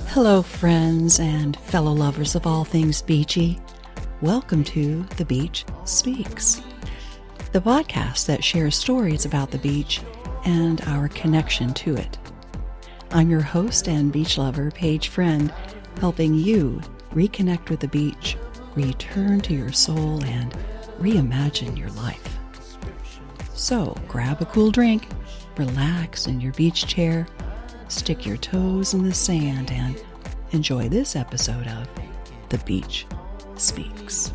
Hello, friends and fellow lovers of all things beachy. Welcome to The Beach Speaks, the podcast that shares stories about the beach and our connection to it. I'm your host and beach lover, Paige Friend, helping you reconnect with the beach, return to your soul, and reimagine your life. So grab a cool drink, relax in your beach chair, stick your toes in the sand, and enjoy this episode of The Beach Speaks.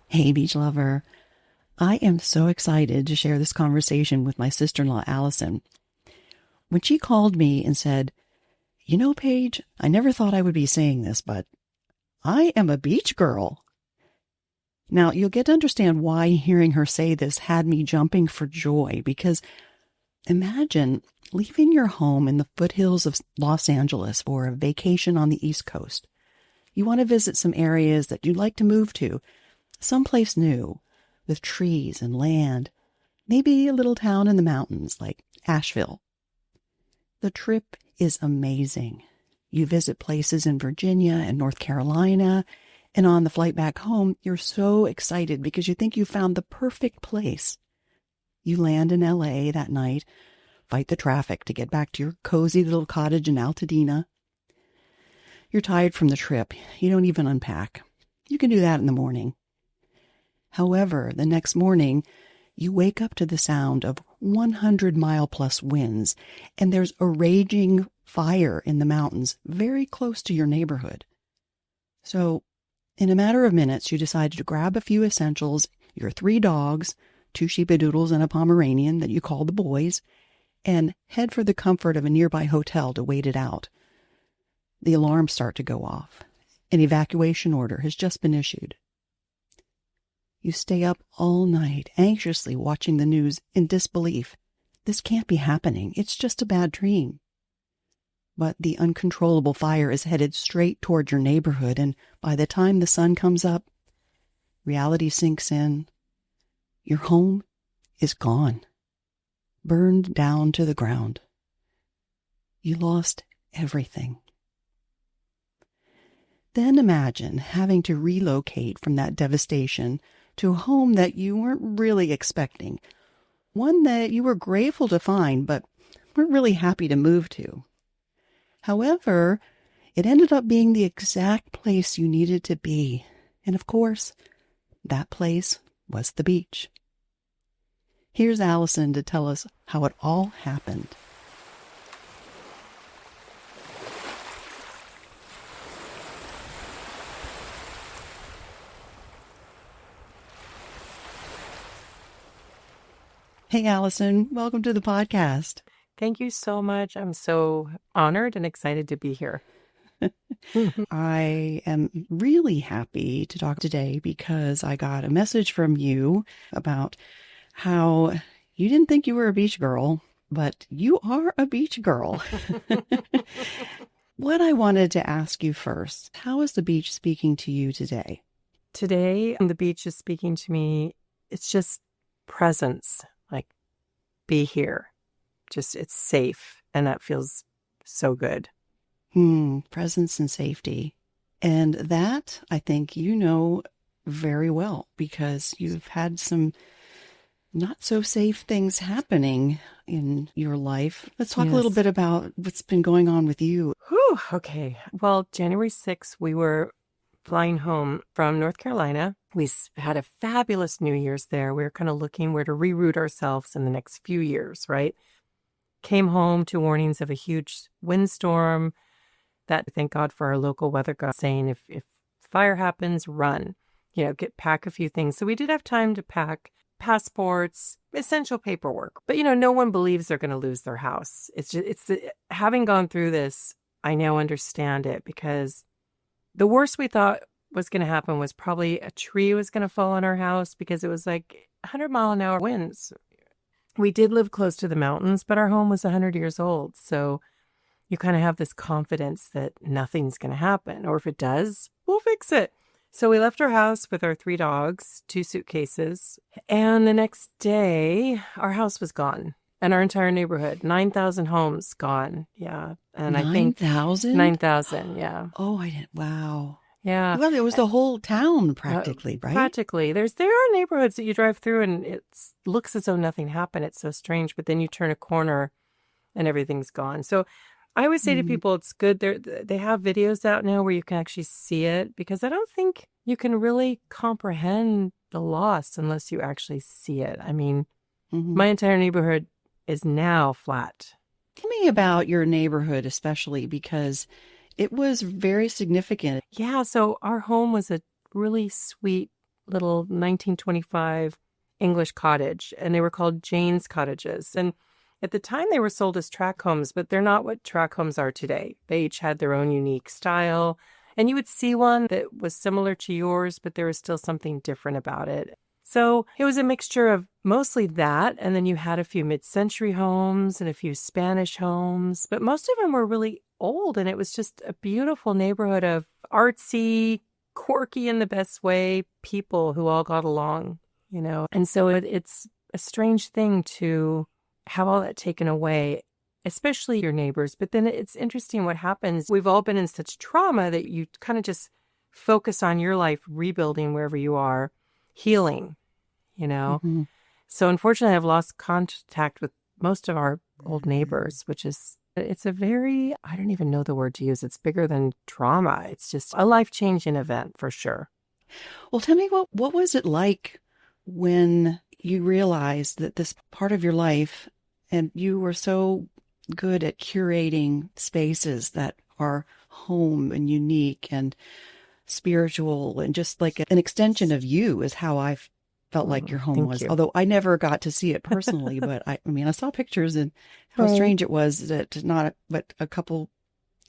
Hey, beach lover. I am so excited to share this conversation with my sister-in-law, Alison. When she called me and said, "You know, Paige, I never thought I would be saying this, but I am a beach girl." Now, you'll get to understand why hearing her say this had me jumping for joy, because imagine leaving your home in the foothills of Los Angeles for a vacation on the East Coast. You want to visit some areas that you'd like to move to, someplace new, with trees and land, maybe a little town in the mountains like Asheville. The trip is amazing. You visit places in Virginia and North Carolina, and on the flight back home, you're so excited because you think you found the perfect place. You land in LA that night, fight the traffic to get back to your cozy little cottage in Altadena. You're tired from the trip. You don't even unpack. You can do that in the morning. However, the next morning, you wake up to the sound of 100-mile-plus winds, and there's a raging fire in the mountains very close to your neighborhood. So, in a matter of minutes, you decided to grab a few essentials, your 3 dogs, 2 sheepadoodles and a Pomeranian that you call the boys, and head for the comfort of a nearby hotel to wait it out. The alarms start to go off. An evacuation order has just been issued. You stay up all night, anxiously watching the news in disbelief. This can't be happening. It's just a bad dream. But the uncontrollable fire is headed straight toward your neighborhood, and by the time the sun comes up, reality sinks in. Your home is gone, burned down to the ground. You lost everything. Then imagine having to relocate from that devastation to a home that you weren't really expecting, one that you were grateful to find but weren't really happy to move to. However, it ended up being the exact place you needed to be, and of course, that place was the beach. Here's Alison to tell us how it all happened. Hey, Alison, welcome to the podcast. Thank you so much. I'm so honored and excited to be here. I am really happy to talk today because I got a message from you about how you didn't think you were a beach girl, but you are a beach girl. What I wanted to ask you first, how is the beach speaking to you today? Today, the beach is speaking to me. It's just presence. Like, be here. Just, it's safe. And that feels so good. Presence and safety. And that, I think you know very well because you've had some not so safe things happening in your life. Let's talk a little bit about what's been going on with you. Whew, okay. Well, January 6th, we were flying home from North Carolina. We had a fabulous New Year's there. We were kind of looking where to reroute ourselves in the next few years, right? Came home to warnings of a huge windstorm that, thank God for our local weather guy saying, if fire happens, run, pack a few things. So we did have time to pack passports, essential paperwork. But, no one believes they're going to lose their house. Having gone through this, I now understand it because the worst we thought was going to happen was probably a tree was going to fall on our house because it was like 100-mile-an-hour winds. we did live close to the mountains, but our home was 100 years old. So you kind of have this confidence that nothing's going to happen. Or if it does, we'll fix it. So we left our house with our 3 dogs, 2 suitcases. And the next day, our house was gone. And our entire neighborhood, 9,000 homes gone. Yeah. And I think 9,000? 9,000. Yeah. Oh, I didn't. Wow. Yeah. Well, it was the whole town practically, right? Practically. There are neighborhoods that you drive through and it looks as though nothing happened. It's so strange. But then you turn a corner and everything's gone. So I always say to people, it's good. They have videos out now where you can actually see it, because I don't think you can really comprehend the loss unless you actually see it. I mean, my entire neighborhood is now flat. Tell me about your neighborhood, especially because it was very significant. Yeah, so our home was a really sweet little 1925 English cottage, and they were called Jane's cottages. And at the time, they were sold as tract homes, but they're not what tract homes are today. They each had their own unique style, and you would see one that was similar to yours, but there was still something different about it. So it was a mixture of mostly that, and then you had a few mid-century homes and a few Spanish homes, but most of them were really old, and it was just a beautiful neighborhood of artsy, quirky in the best way, people who all got along, you know. And so it's a strange thing to have all that taken away, especially your neighbors. But then it's interesting what happens. We've all been in such trauma that you kind of just focus on your life, rebuilding wherever you are, healing, you know. So unfortunately, I've lost contact with most of our old neighbors, which is, it's a very, I don't even know the word to use. It's bigger than trauma. It's just a life-changing event for sure. Well, tell me, what was it like when you realized that this part of your life, and you were so good at curating spaces that are home and unique and spiritual and just like an extension of you is how I felt like your home was. Although I never got to see it personally, but I mean, I saw pictures, and how strange it was that but a couple,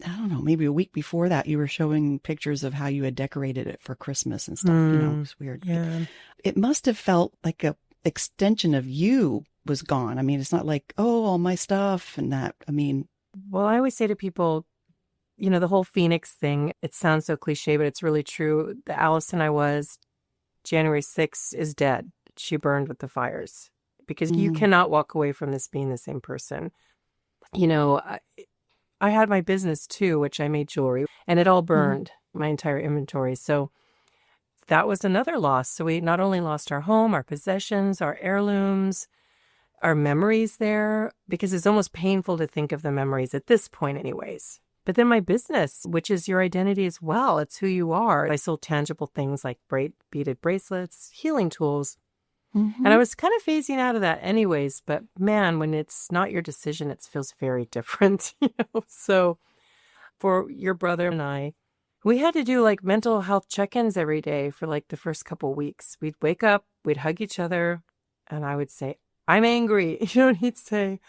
I don't know, maybe a week before that, you were showing pictures of how you had decorated it for Christmas and stuff. You know, it was weird. Yeah. It must have felt like a extension of you was gone. I mean, it's not like, oh, all my stuff and that. I mean, well, I always say to people, you know, the whole Phoenix thing, it sounds so cliche, but it's really true. The Alison I was, January 6th, is dead. She burned with the fires, because you cannot walk away from this being the same person. You know, I had my business too, which I made jewelry, and it all burned, my entire inventory. So that was another loss. So we not only lost our home, our possessions, our heirlooms, our memories there, because it's almost painful to think of the memories at this point anyways. But then my business, which is your identity as well. It's who you are. I sold tangible things like beaded bracelets, healing tools. And I was kind of phasing out of that anyways. But man, when it's not your decision, it feels very different. You know? So for your brother and I, we had to do like mental health check-ins every day for like the first couple weeks. We'd wake up, we'd hug each other, and I would say, I'm angry. You know, and he'd say,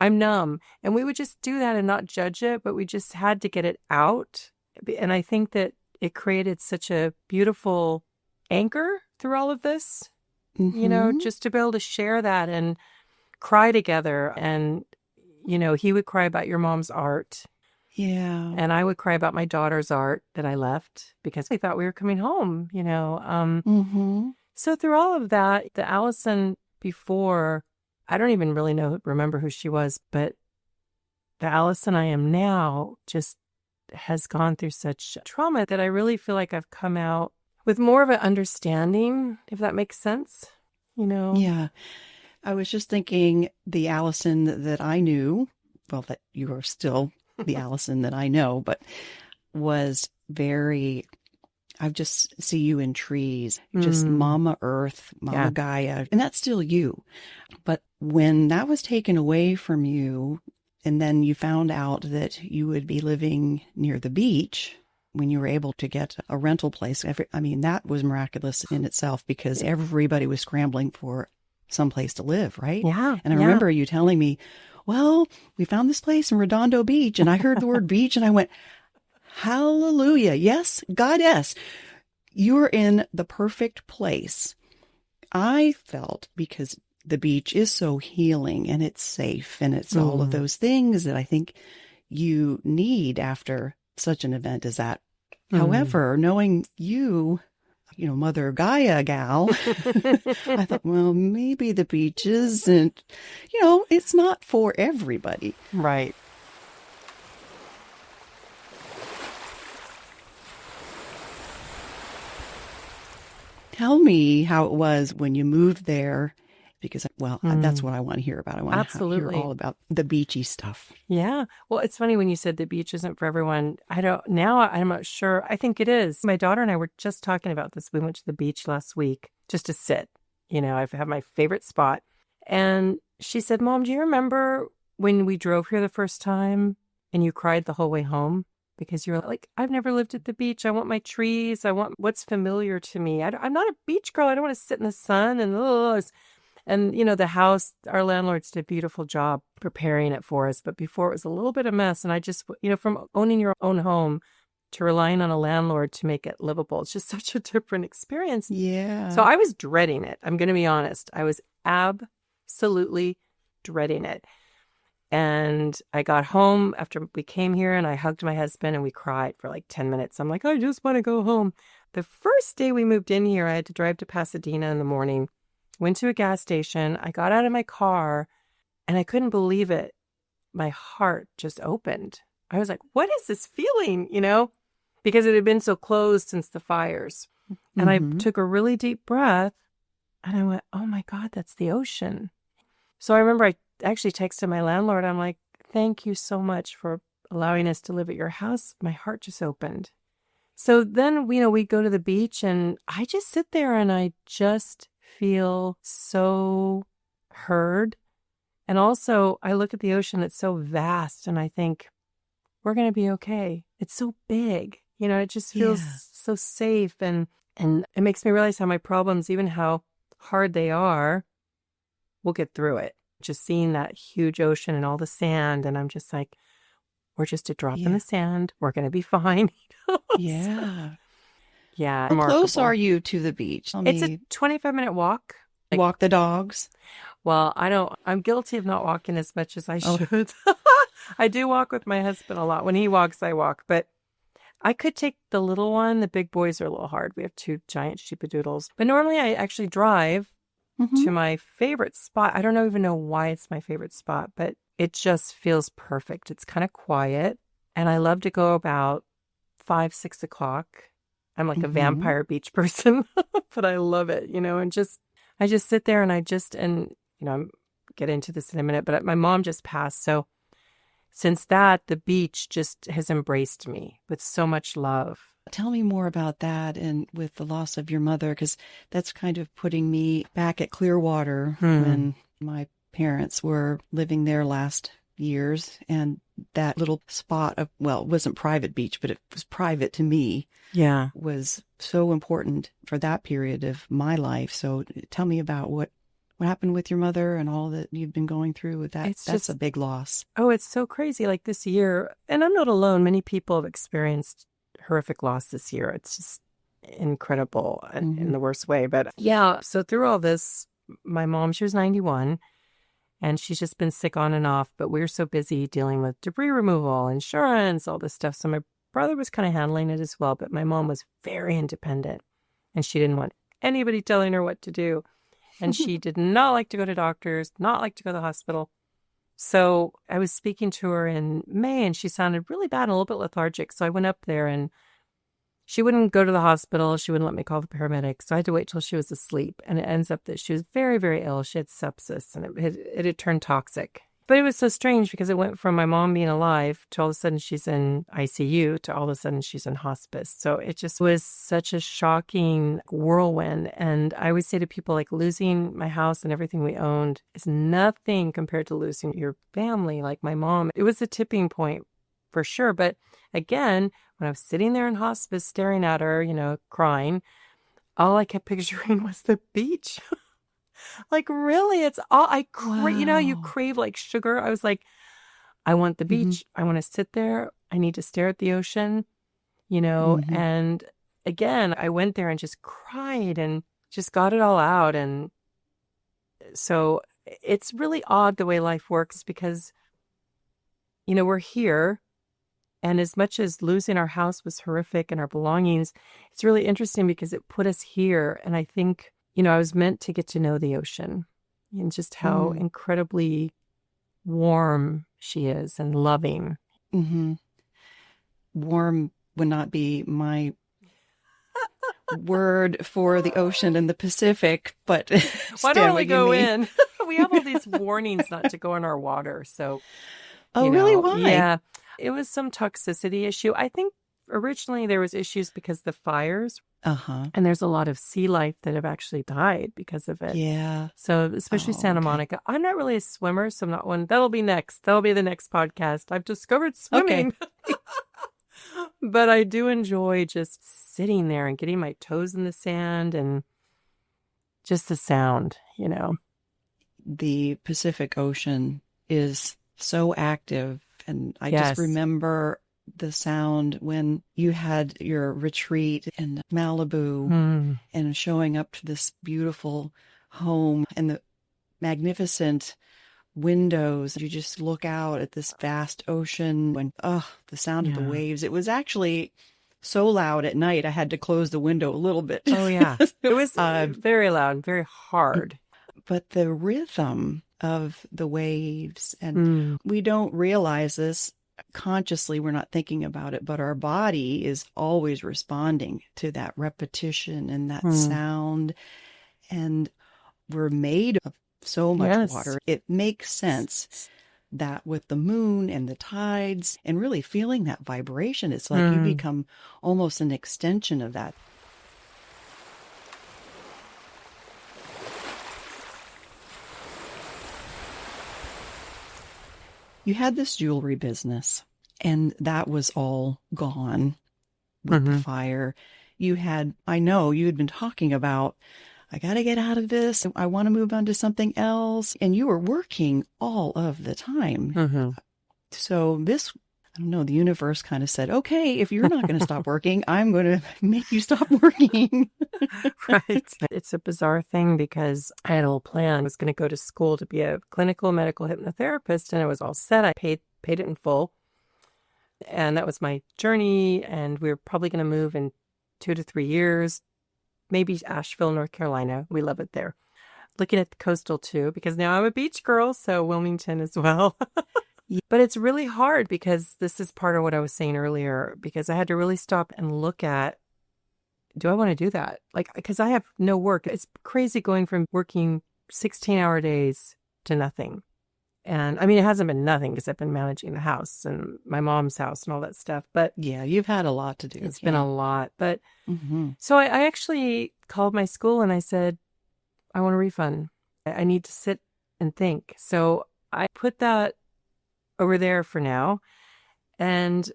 I'm numb. And we would just do that and not judge it, but we just had to get it out. And I think that it created such a beautiful anchor through all of this, you know, just to be able to share that and cry together. And, you know, he would cry about your mom's art. Yeah. And I would cry about my daughter's art that I left because we thought we were coming home, you know. So through all of that, the Alison before, I don't even really remember who she was, but the Alison I am now just has gone through such trauma that I really feel like I've come out with more of an understanding, if that makes sense, you know? Yeah. I was just thinking the Alison that I knew, well, that you are still the Alison that I know, but was very, I just see you in trees, just Mama Earth, Mama Gaia, and that's still you. But when that was taken away from you, and then you found out that you would be living near the beach when you were able to get a rental place, I mean, that was miraculous in itself, because everybody was scrambling for someplace to live, right? Yeah. And I remember you telling me, well, we found this place in Redondo Beach, and I heard the word beach, and I went, hallelujah. Yes, God, yes. You're in the perfect place. I felt, because the beach is so healing and it's safe and it's all of Mm. those things that I think you need after such an event as that. Mm. However, knowing you, Mother Gaia gal, I thought, well, maybe the beach isn't, it's not for everybody. Right. Tell me how it was when you moved there, because, well, that's Mm. what I want to hear about. I want to hear Absolutely. all about the beachy stuff. Yeah. Well, it's funny when you said the beach isn't for everyone. I'm not sure. I think it is. My daughter and I were just talking about this. We went to the beach last week just to sit. I have my favorite spot. And she said, Mom, do you remember when we drove here the first time and you cried the whole way home? Because you're like, I've never lived at the beach. I want my trees. I want what's familiar to me. I'm not a beach girl. I don't want to sit in the sun and, the house, our landlords did a beautiful job preparing it for us. But before it was a little bit of a mess. And I just, from owning your own home to relying on a landlord to make it livable, it's just such a different experience. Yeah. So I was dreading it. I'm going to be honest. I was absolutely dreading it. And I got home after we came here and I hugged my husband and we cried for like 10 minutes. I'm like, I just want to go home. The first day we moved in here, I had to drive to Pasadena in the morning. Went to a gas station. I got out of my car and I couldn't believe it. My heart just opened. I was like, what is this feeling? Because it had been so closed since the fires. And I took a really deep breath and I went, oh my God, that's the ocean. So I remember I actually texted my landlord. I'm like, thank you so much for allowing us to live at your house. My heart just opened. So then, we go to the beach and I just sit there and I just feel so heard. And also I look at the ocean, it's so vast and I think we're going to be okay. It's so big, it just feels so safe. And it makes me realize how my problems, even how hard they are, we'll get through it. Just seeing that huge ocean and all the sand. And I'm just like, we're just a drop in the sand. We're going to be fine. Yeah. Yeah. How Remarkable. close are you to the beach? It's a 25-minute walk. Walk the dogs? Well, I'm guilty of not walking as much as I should. I do walk with my husband a lot. When he walks, I walk. But I could take the little one. The big boys are a little hard. We have 2 giant sheepadoodles. But normally I actually drive to my favorite spot. I don't even know why it's my favorite spot, but it just feels perfect. It's kind of quiet. And I love to go about 5, 6 o'clock. I'm like a vampire beach person, but I love it, and I just sit there and I'm get into this in a minute, but my mom just passed. So since that, the beach just has embraced me with so much love. Tell me more about that and with the loss of your mother, because that's kind of putting me back at Clearwater when my parents were living there last years. And that little spot of, well, it wasn't private beach, but it was private to me. Yeah. Was so important for that period of my life. So tell me about what happened with your mother and all that you've been going through with that. That's a big loss. Oh, it's so crazy. Like this year, and I'm not alone. Many people have experienced horrific loss this year. It's just incredible in the worst way. But yeah, so through all this, my mom, she was 91 and she's just been sick on and off. But we were so busy dealing with debris removal, insurance, all this stuff. So my brother was kind of handling it as well. But my mom was very independent and she didn't want anybody telling her what to do. And she did not like to go to doctors, not like to go to the hospital. So I was speaking to her in May and she sounded really bad and a little bit lethargic. So I went up there and she wouldn't go to the hospital. She wouldn't let me call the paramedics. So I had to wait till she was asleep. And it ends up that she was very, very ill. She had sepsis and it had turned toxic. But it was so strange because it went from my mom being alive to all of a sudden she's in ICU to all of a sudden she's in hospice. So it just was such a shocking whirlwind. And I always say to people, like, losing my house and everything we owned is nothing compared to losing your family, like my mom. It was a tipping point for sure. But again, when I was sitting there in hospice staring at her, crying, all I kept picturing was the beach. Like, really, it's all you crave like sugar. I was like, I want the beach. I want to sit there. I need to stare at the ocean, and again, I went there and just cried and just got it all out. And So it's really odd the way life works because, we're here. And as much as losing our house was horrific and our belongings, it's really interesting because it put us here. And I think, I was meant to get to know the ocean and just how incredibly warm she is and loving. Mm-hmm. Warm would not be my word for the ocean and the Pacific, but Why don't we go in? We have all these warnings not to go in our water. So, really? Why? Yeah, it was some toxicity issue. I think originally there was issues because of the fires. And there's a lot of sea life that have actually died because of it. Yeah. So especially Santa Monica. I'm not really a swimmer, so I'm not one. That'll be next. That'll be the next podcast. I've discovered swimming. Okay. But I do enjoy just sitting there and getting my toes in the sand and just the sound, The Pacific Ocean is so active. And I just remember the sound when you had your retreat in Malibu and showing up to this beautiful home and the magnificent windows. You just look out at this vast ocean and the sound of the waves. It was actually so loud at night I had to close the window a little bit. Oh yeah. It was very loud, very hard. But the rhythm of the waves, and we don't realize this consciously, we're not thinking about it, but our body is always responding to that repetition and that sound. And we're made of so much water. It makes sense that with the moon and the tides and really feeling that vibration, it's like you become almost an extension of that. You had this jewelry business, and that was all gone with the fire. I know you had been talking about, I got to get out of this. I want to move on to something else. And you were working all of the time. So this, I don't know, the universe kind of said, okay, if you're not going to stop working, I'm going to make you stop working. Right. It's a bizarre thing because I had a whole plan. I was going to go to school to be a clinical medical hypnotherapist, and it was all set. I paid it in full. And that was my journey. And we were probably going to move in 2 to 3 years, maybe Asheville, North Carolina. We love it there. Looking at the coastal too, because now I'm a beach girl, so Wilmington as well. But it's really hard because this is part of what I was saying earlier, because I had to really stop and look at, do I want to do that? Because I have no work. It's crazy going from working 16-hour days to nothing. And I mean, it hasn't been nothing because I've been managing the house and my mom's house and all that stuff. But yeah, you've had a lot to do. It's been a lot. But so I actually called my school and I said, I want a refund. I need to sit and think. So I put that over there for now. And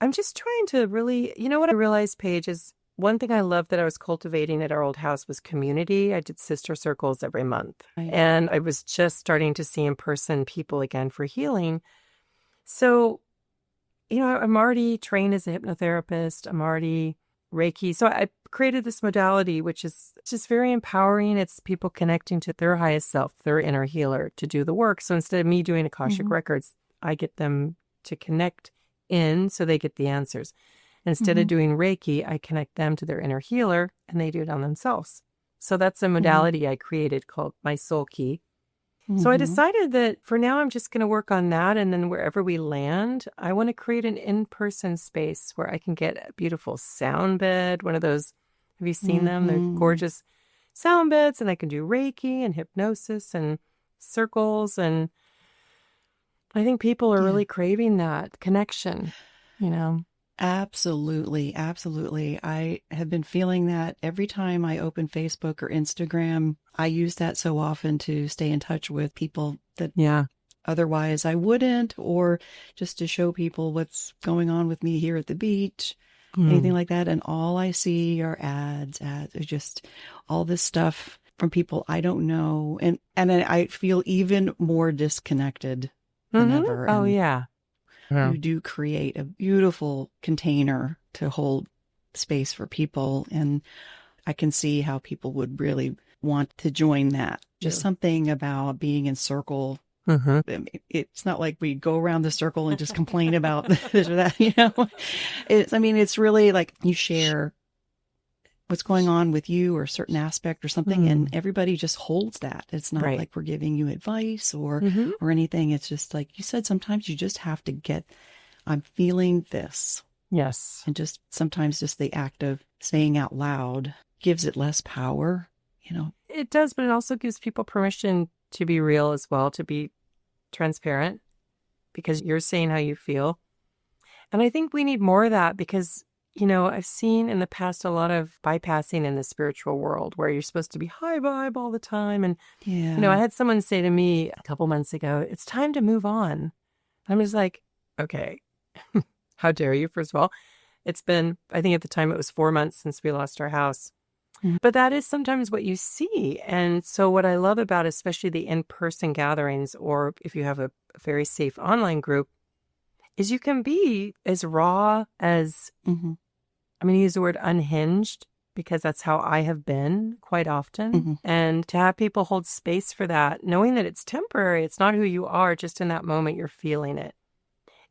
I'm just trying to really, what I realized, Paige, is one thing I loved that I was cultivating at our old house was community. I did sister circles every month. Right. And I was just starting to see in person people again for healing. So, I'm already trained as a hypnotherapist. I'm already Reiki. So I created this modality, which is just very empowering. It's people connecting to their highest self, their inner healer, to do the work. So instead of me doing Akashic records, I get them to connect in so they get the answers. Instead of doing Reiki, I connect them to their inner healer and they do it on themselves. So that's a modality I created called my soul key. So I decided that for now, I'm just going to work on that. And then wherever we land, I want to create an in-person space where I can get a beautiful sound bed. One of those, have you seen them? They're gorgeous sound beds. And I can do Reiki and hypnosis and circles. And I think people are really craving that connection, Absolutely. Absolutely. I have been feeling that every time I open Facebook or Instagram. I use that so often to stay in touch with people that otherwise I wouldn't, or just to show people what's going on with me here at the beach, anything like that. And all I see are ads, just all this stuff from people I don't know. And I feel even more disconnected than ever. Oh, yeah. You do create a beautiful container to hold space for people. And I can see how people would really want to join that. Just something about being in circle. Mm-hmm. I mean, it's not like we go around the circle and just complain about this or that, it's really like you share what's going on with you or a certain aspect or something, and everybody just holds that. It's not Right. like we're giving you advice or Mm-hmm. or anything. It's just like you said, sometimes you just have to get, I'm feeling this. Yes. And just sometimes just the act of saying out loud gives it less power, It does, but it also gives people permission to be real as well, to be transparent, because you're saying how you feel. And I think we need more of that because, I've seen in the past a lot of bypassing in the spiritual world where you're supposed to be high vibe all the time. And, Yeah. I had someone say to me a couple months ago, it's time to move on. I'm just like, okay, how dare you, first of all? It's been, I think at the time it was 4 months since we lost our house. Mhm. But that is sometimes what you see. And so what I love about especially the in-person gatherings, or if you have a very safe online group, is you can be as raw as, Mhm. I'm going to use the word unhinged because that's how I have been quite often. Mhm. And to have people hold space for that, knowing that it's temporary, it's not who you are, just in that moment you're feeling it.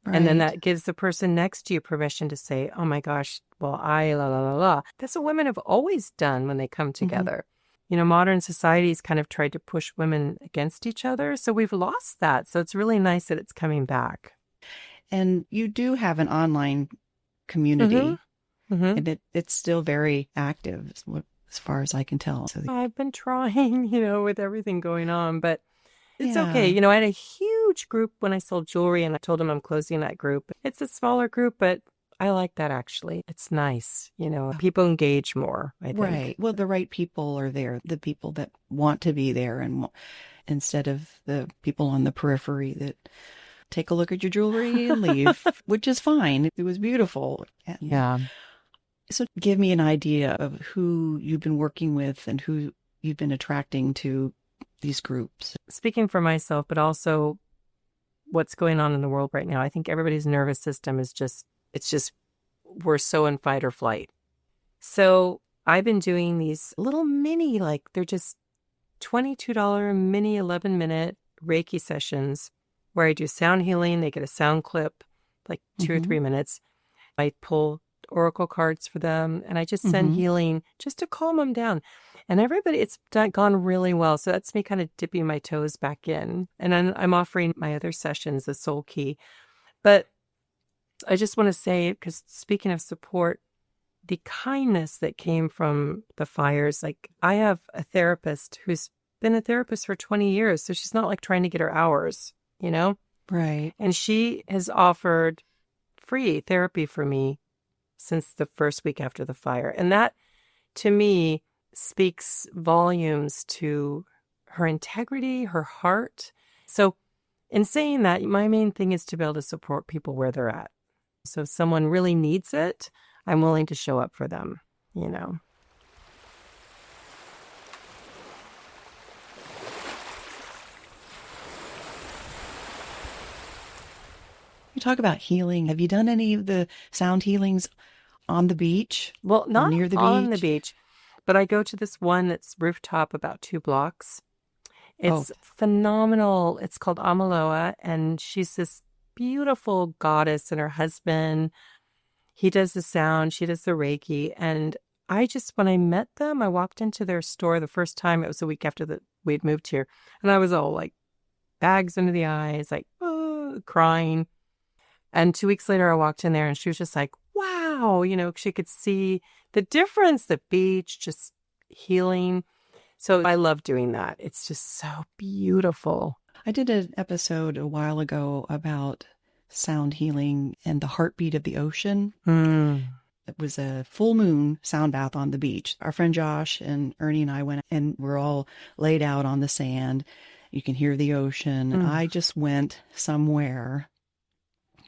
And then Right. that gives the person next to you permission to say, oh my gosh, well, I la la la la. That's what women have always done when they come together. Modern society's kind of tried to push women against each other. So we've lost that. So it's really nice that it's coming back. And you do have an online community, Mm-hmm. and it's still very active as far as I can tell. So I've been trying, with everything going on, but it's okay. yeah. I had a huge group when I sold jewelry and I told them I'm closing that group. It's a smaller group, but I like that actually. It's nice. People engage more, I think. Right. Well, the right people are there, the people that want to be there, and instead of the people on the periphery that take a look at your jewelry and leave, which is fine. It was beautiful. Yeah. So give me an idea of who you've been working with and who you've been attracting to these groups. Speaking for myself, but also what's going on in the world right now, I think everybody's nervous system is we're so in fight or flight. So I've been doing these little mini, they're just $22 mini 11-minute Reiki sessions where I do sound healing. They get a sound clip, like 2 or 3 minutes. I pull oracle cards for them and I just send healing just to calm them down. And it's gone really well. So that's me kind of dipping my toes back in. And I'm offering my other sessions, the Soul Key. But I just want to say, because speaking of support, the kindness that came from the fires, I have a therapist who's been a therapist for 20 years. So she's not trying to get her hours, Right. And she has offered free therapy for me since the first week after the fire. And that, to me, speaks volumes to her integrity, her heart. So in saying that, my main thing is to be able to support people where they're at. So if someone really needs it, I'm willing to show up for them, You talk about healing. Have you done any of the sound healings on the beach? Well, not near the on the beach? beach, but I go to this one that's rooftop about 2 blocks. It's phenomenal. It's called Amaloa, and she's this beautiful goddess, and her husband, he does the sound, she does the Reiki. And when I met them, I walked into their store the first time. It was a week after that we'd moved here. And I was all bags under the eyes, crying. And 2 weeks later, I walked in there and she was just like, wow, she could see the difference, the beach, just healing. So I love doing that. It's just so beautiful. I did an episode a while ago about sound healing and the heartbeat of the ocean. It was a full moon sound bath on the beach. Our friend Josh and Ernie and I went and we're all laid out on the sand. You can hear the ocean. I just went somewhere,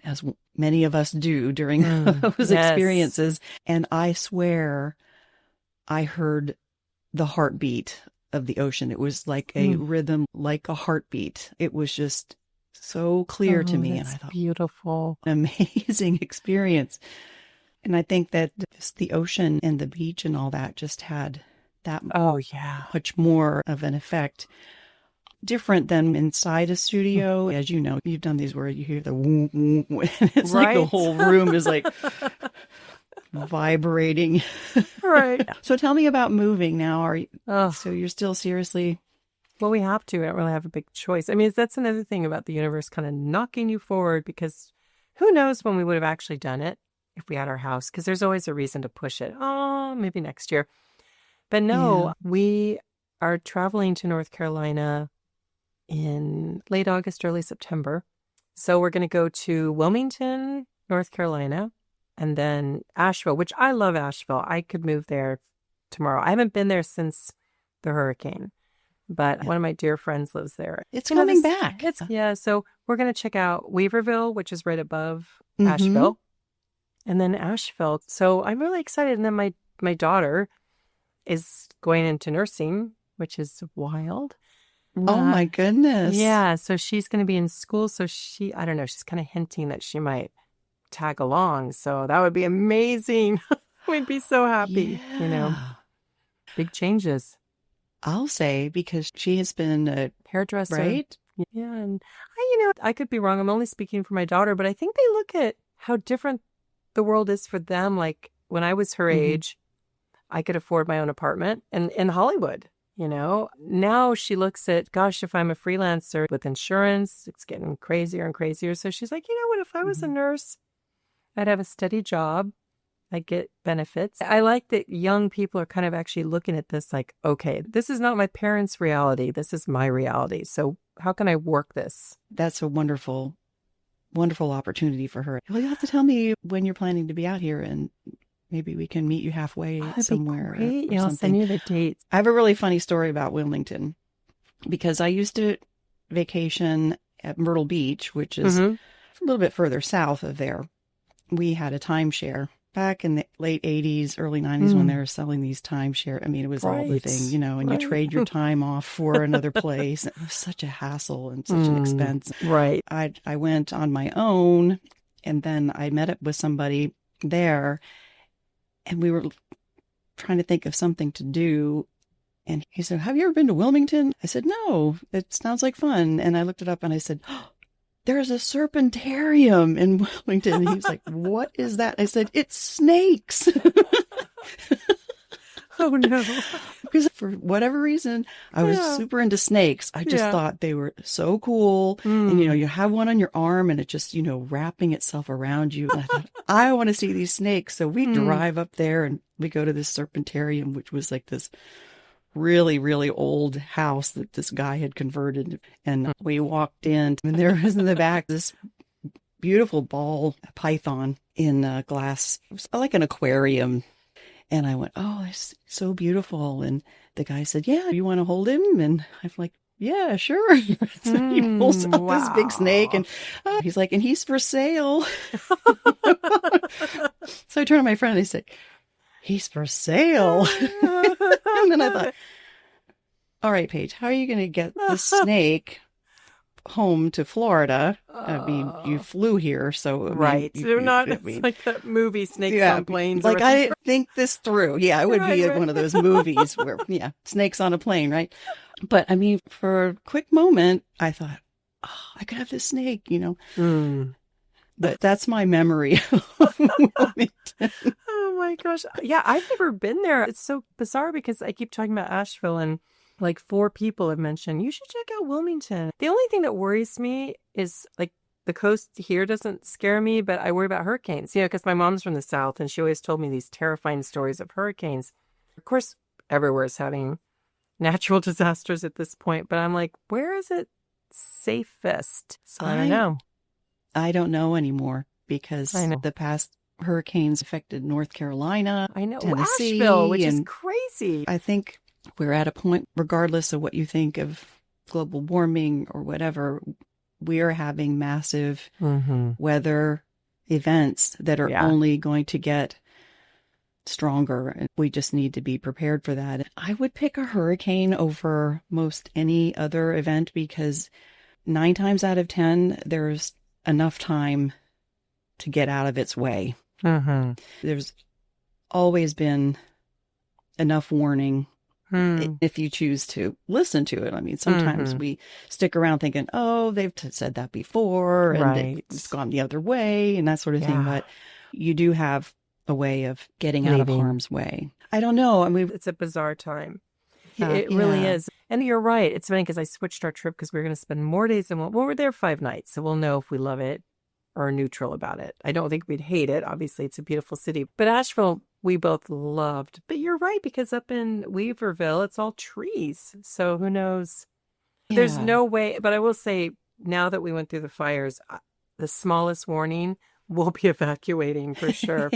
as many of us do during those experiences. And I swear I heard the heartbeat of the ocean. It was like a rhythm, like a heartbeat. It was just so clear to me. And I thought, beautiful. An amazing experience. And I think that just the ocean and the beach and all that just had that Oh, yeah. much more of an effect. Different than inside a studio. As you know, you've done these where you hear the woo, woo, woo, and it's like the Right. whole room is like vibrating. Right. So tell me about moving now. Oh, So you're still seriously... well, we have to. We don't really have a big choice. I mean, that's another thing about the universe kind of knocking you forward, because who knows when we would have actually done it if we had our house, because there's always a reason to push it. Oh, maybe next year. But no, Yeah. we are traveling to North Carolina in late August, early September. So we're going to go to Wilmington, North Carolina, and then Asheville, which I love Asheville. I could move there tomorrow. I haven't been there since the hurricane, but one of my dear friends lives there. It's coming back. So we're going to check out Weaverville, which is right above Mhm. Asheville, and then Asheville. So I'm really excited. And then my daughter is going into nursing, which is wild. Oh my goodness. Yeah, so she's going to be in school. So I don't know, she's kind of hinting that she might tag along. So that would be amazing. We'd be so happy, Big changes. I'll say, because she has been a Hairdresser. right? Yeah, and I could be wrong. I'm only speaking for my daughter, but I think they look at how different the world is for them. Like when I was her age, I could afford my own apartment in Hollywood. Now she looks at, gosh, if I'm a freelancer with insurance, it's getting crazier and crazier. So she's like, what if I was a nurse, I'd have a steady job, I'd get benefits. I like that young people are kind of actually looking at this like, okay, this is not my parents' reality. This is my reality. So how can I work this? That's a wonderful, wonderful opportunity for her. Well, you'll have to tell me when you're planning to be out here, and maybe we can meet you halfway somewhere. Great. Or I'll something. send you the dates. I have a really funny story about Wilmington, because I used to vacation at Myrtle Beach, which is a little bit further south of there. We had a timeshare back in the late 80s, early 90s when they were selling these timeshare. I mean, it was all the thing, and you trade your time off for another place. It was such a hassle and such an expense. Right. I went on my own, and then I met up with somebody there, and we were trying to think of something to do. And he said, have you ever been to Wilmington? I said, no, it sounds like fun. And I looked it up and I said, oh, there's a serpentarium in Wilmington. And he was like, what is that? I said, it's snakes. Oh, no. Because for whatever reason, I was super into snakes. I just thought they were so cool. And, you have one on your arm and it just, wrapping itself around you. And I thought, I want to see these snakes. So we drive up there and we go to this serpentarium, which was like this really, really old house that this guy had converted. And we walked in, and there was in the back this beautiful ball python in glass, like an aquarium. And I went, oh, that's so beautiful. And the guy said, yeah, you want to hold him? And I'm like, yeah, sure. So he pulls out this big snake, and he's like, and he's for sale. So I turned to my friend and I said, he's for sale. And then I thought, all right, Paige, how are you going to get the snake home to Florida? I mean, you flew here, so right. They're not it's like that movie Snakes on Planes. Like I didn't think this through. Yeah, it would be one of those movies where snakes on a plane, right? But I mean, for a quick moment, I thought, oh, I could have this snake, But that's my memory of Wilmington. Oh my gosh. Yeah, I've never been there. It's so bizarre because I keep talking about Asheville, and like 4 people have mentioned, you should check out Wilmington. The only thing that worries me is like the coast here doesn't scare me, but I worry about hurricanes, because my mom's from the South and she always told me these terrifying stories of hurricanes. Of course, everywhere is having natural disasters at this point, but I'm like, where is it safest? So I don't know. I don't know anymore, because the past hurricanes affected North Carolina, I know, Tennessee, Asheville, which is crazy. I think we're at a point, regardless of what you think of global warming or whatever, we are having massive weather events that are only going to get stronger. And we just need to be prepared for that. I would pick a hurricane over most any other event, because 9 times out of 10, there's enough time to get out of its way. There's always been enough warning Hmm. if you choose to listen to it. I mean, sometimes Mm-hmm. we stick around thinking, oh, they've said that before and it's Right. gone the other way and that sort of thing. Yeah. But you do have a way of getting out of Leaving. harm's way. I don't know. I mean, It's a bizarre time. yeah, It really yeah, is. And you're right. It's funny because I switched our trip because we were going to spend more days than well, we're there 5 nights. So we'll know if we love it or neutral about it. I don't think we'd hate it. Obviously, it's a beautiful city. But Asheville, we both loved. But you're right, because up in Weaverville, it's all trees. So who knows? There's yeah. no way. But I will say, now that we went through the fires, the smallest warning, we'll be evacuating for sure.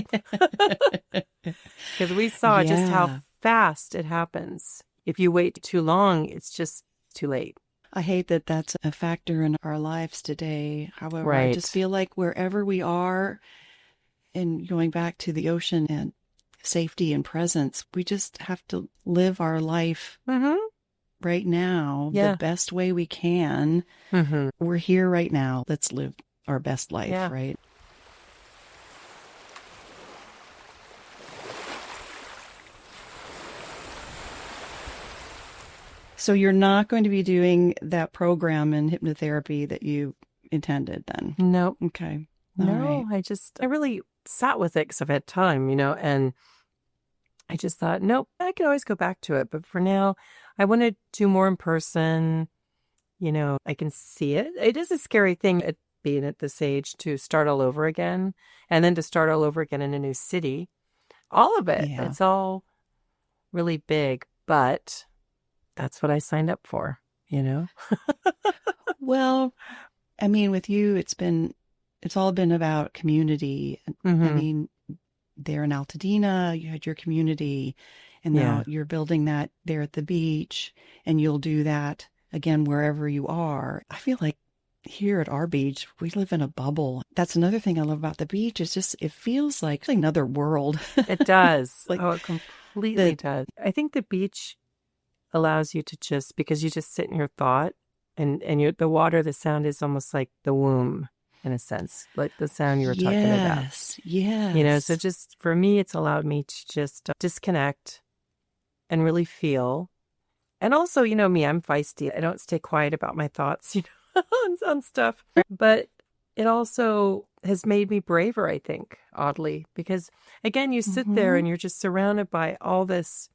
Because we saw just how Yeah. fast it happens. If you wait too long, it's just too late. I hate that that's a factor in our lives today. However, I just Right. feel like wherever we are, and going back to the ocean and safety and presence, we just have to live our life Mm-hmm. right now the Yeah. best way we can. Mm-hmm. We're here right now. Let's live our best life, Yeah. right? So you're not going to be doing that program in hypnotherapy that you intended then. Nope. Okay. All right. No, I really sat with it because I've had time, and I just thought, nope, I could always go back to it. But for now, I want to do more in person. I can see it. It is a scary thing at being at this age to start all over again and then to start all over again in a new city. All of it. Yeah. It's all really big, but that's what I signed up for. Well, I mean, with you, it's all been about community. I Mm-hmm. mean, there in Altadena, you had your community, and now Yeah. you're building that there at the beach, and you'll do that again wherever you are. I feel like here at our beach, we live in a bubble. That's another thing I love about the beach. It's just, it feels like another world. It does. Like Oh, it completely the, does. I think the beach allows you to because you just sit in your thought and the water, the sound is almost like the womb in a sense, like the sound you were talking about. yes, So yes. just for me, it's allowed me to just disconnect and really feel. And also, me, I'm feisty. I don't stay quiet about my thoughts, on stuff. But it also has made me braver, I think, oddly, because again, you sit there Hmm. and you're just surrounded by all this,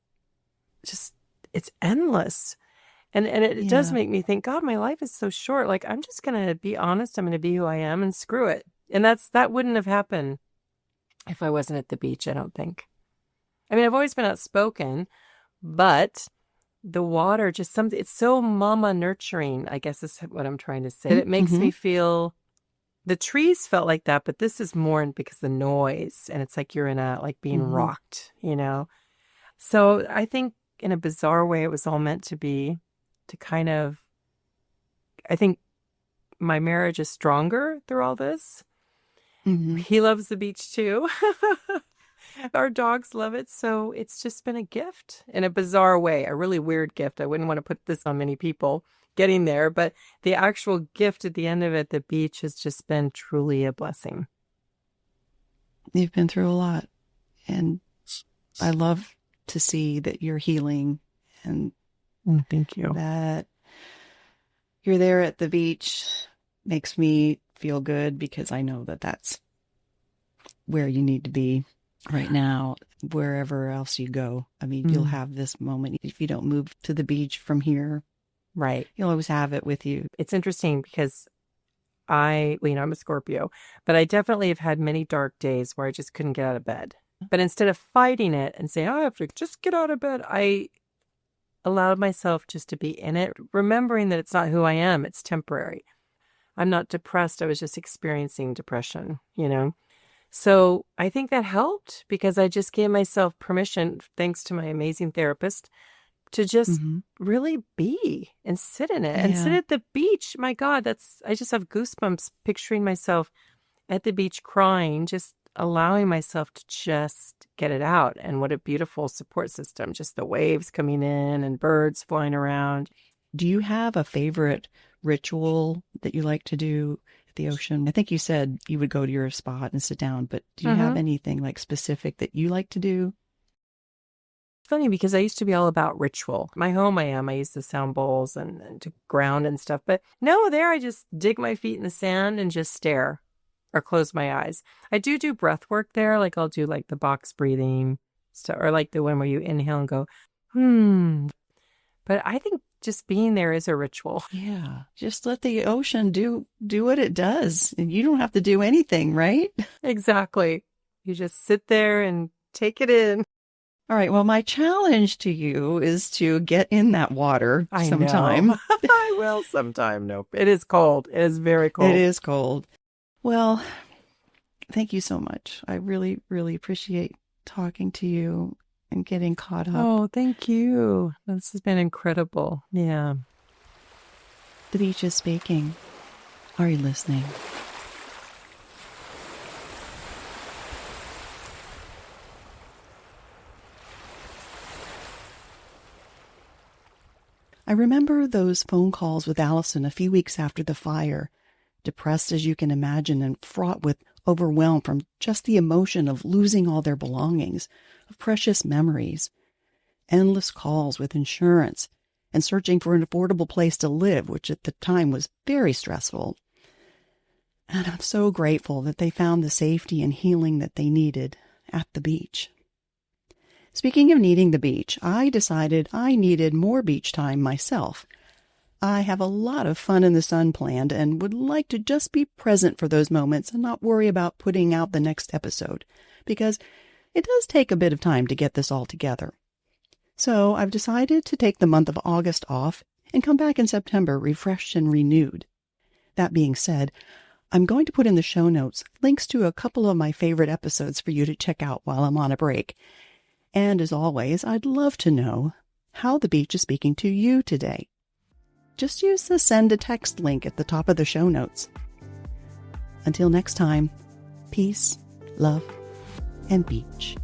just, it's endless. And it does Yeah. make me think, God, my life is so short. Like, I'm just going to be honest. I'm going to be who I am and screw it. And that wouldn't have happened if I wasn't at the beach, I don't think. I mean, I've always been outspoken, but the water just something, it's so mama nurturing, I guess is what I'm trying to say. It makes Hmm. me feel, the trees felt like that, but this is more because the noise and it's like you're like being Hmm. rocked. So I think in a bizarre way, it was all meant to be to kind of, I think my marriage is stronger through all this. Hmm. He loves the beach too. Our dogs love it. So it's just been a gift in a bizarre way, a really weird gift. I wouldn't want to put this on many people getting there, but the actual gift at the end of it, the beach, has just been truly a blessing. You've been through a lot, and I love to see that you're healing and Thank you. that you're there at the beach makes me feel good because I know that that's where you need to be right now, wherever else you go. I mean, you'll Mm, have this moment. If you don't move to the beach from here, right. you'll always have it with you. It's interesting because I'm a Scorpio, but I definitely have had many dark days where I just couldn't get out of bed. But instead of fighting it and saying, oh, I have to just get out of bed, I allowed myself just to be in it, remembering that it's not who I am. It's temporary. I'm not depressed. I was just experiencing depression. So I think that helped because I just gave myself permission, thanks to my amazing therapist, to just Hmm. really be and sit in it and sit Yeah. at the beach. My God, I just have goosebumps picturing myself at the beach crying, just allowing myself to just get it out. And what a beautiful support system, just the waves coming in and birds flying around. Do you have a favorite ritual that you like to do at the ocean? I think you said you would go to your spot and sit down, but do you have Mm-hmm. anything like specific that you like to do? Funny because I used to be all about ritual. My home I used to sound bowls and to ground and stuff. But no, there I just dig my feet in the sand and just stare or close my eyes. I do breath work there. Like I'll do like the box breathing stuff, or like the one where you inhale and go, But I think just being there is a ritual. Yeah. Just let the ocean do what it does. And you don't have to do anything, right? Exactly. You just sit there and take it in. All right. Well, my challenge to you is to get in that water sometime. Know. I will sometime. Nope. It is cold. It is very cold. It is cold. Well, thank you so much. I really, really appreciate talking to you and getting caught up. Oh, thank you. This has been incredible. Yeah. The beach is speaking. Are you listening? I remember those phone calls with Alison a few weeks after the fire, depressed as you can imagine and fraught with overwhelm from just the emotion of losing all their belongings, of precious memories, endless calls with insurance, and searching for an affordable place to live, which at the time was very stressful. And I'm so grateful that they found the safety and healing that they needed at the beach. Speaking of needing the beach, I decided I needed more beach time myself. I have a lot of fun in the sun planned and would like to just be present for those moments and not worry about putting out the next episode, because it does take a bit of time to get this all together. So I've decided to take the month of August off and come back in September refreshed and renewed. That being said, I'm going to put in the show notes links to a couple of my favorite episodes for you to check out while I'm on a break. And as always, I'd love to know how the beach is speaking to you today. Just use the send a text link at the top of the show notes. Until next time, peace, love, and beach.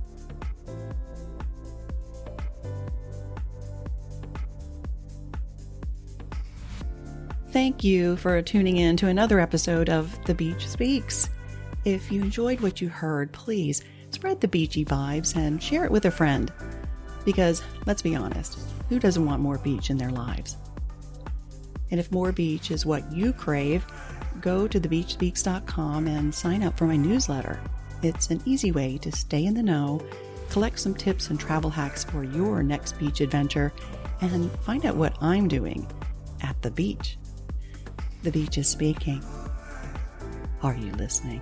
Thank you for tuning in to another episode of The Beach Speaks. If you enjoyed what you heard, please spread the beachy vibes and share it with a friend. Because, let's be honest, who doesn't want more beach in their lives? And if more beach is what you crave, go to thebeachspeaks.com and sign up for my newsletter. It's an easy way to stay in the know, collect some tips and travel hacks for your next beach adventure, and find out what I'm doing at the beach. The beach is speaking. Are you listening?